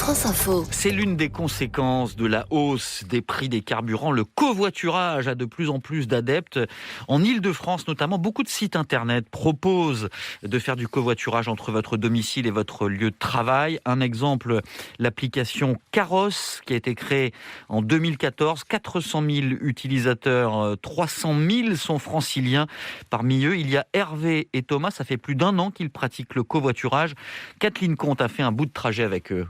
France Info. C'est l'une des conséquences de la hausse des prix des carburants. Le covoiturage a de plus en plus d'adeptes. En Île-de-France notamment, beaucoup de sites internet proposent de faire du covoiturage entre votre domicile et votre lieu de travail. Un exemple, l'application Caros qui a été créée en 2014. 400 000 utilisateurs, 300 000 sont franciliens. Parmi eux, il y a Hervé et Thomas. Ça fait plus d'1 an qu'ils pratiquent le covoiturage. Kathleen Comte a fait un bout de trajet avec eux.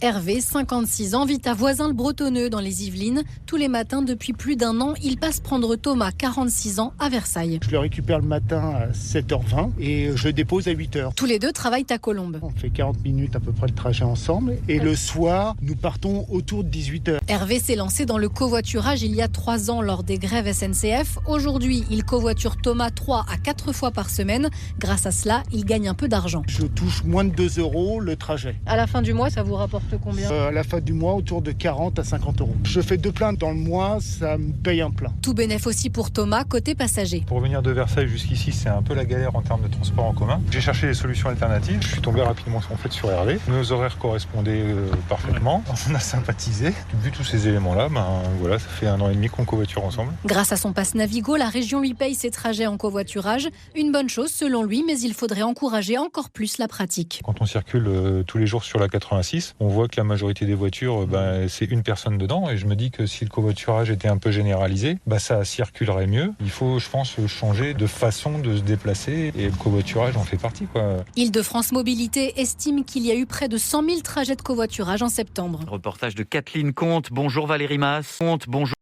Hervé, 56 ans, vit à Voisins-le-Bretonneux dans les Yvelines. Tous les matins, depuis plus d'1 an, il passe prendre Thomas, 46 ans, à Versailles. Je le récupère le matin à 7h20 et je le dépose à 8h. Tous les deux travaillent à Colombes. On fait 40 minutes à peu près le trajet ensemble et le soir, nous partons autour de 18h. Hervé s'est lancé dans le covoiturage il y a 3 ans lors des grèves SNCF. Aujourd'hui, il covoiture Thomas 3 à 4 fois par semaine. Grâce à cela, il gagne un peu d'argent. Je touche moins de 2 € le trajet. À la fin du mois, ça vous rapporte combien ? À la fin du mois, autour de 40 à 50 €. Je fais 2 pleins dans le mois, ça me paye un plein. Tout bénef aussi pour Thomas, côté passager. Pour venir de Versailles jusqu'ici, c'est un peu la galère en termes de transport en commun. J'ai cherché des solutions alternatives. Je suis tombé rapidement en fait sur Hervé. Nos horaires correspondaient parfaitement. On a sympathisé. Vu tous ces éléments-là, voilà, ça fait 1 an et demi qu'on covoiture ensemble. Grâce à son pass Navigo, la région lui paye ses trajets en covoiturage. Une bonne chose selon lui, mais il faudrait encourager encore plus la pratique. Quand on circule tous les jours sur la 86, on voit que la majorité des voitures, c'est une personne dedans. Et je me dis que si le covoiturage était un peu généralisé, ça circulerait mieux. Il faut, je pense, changer de façon de se déplacer. Et le covoiturage en fait partie, quoi. Île-de-France Mobilité estime qu'il y a eu près de 100 000 trajets de covoiturage en septembre. Reportage de Kathleen Comte. Bonjour Valérie Masse. Bonjour.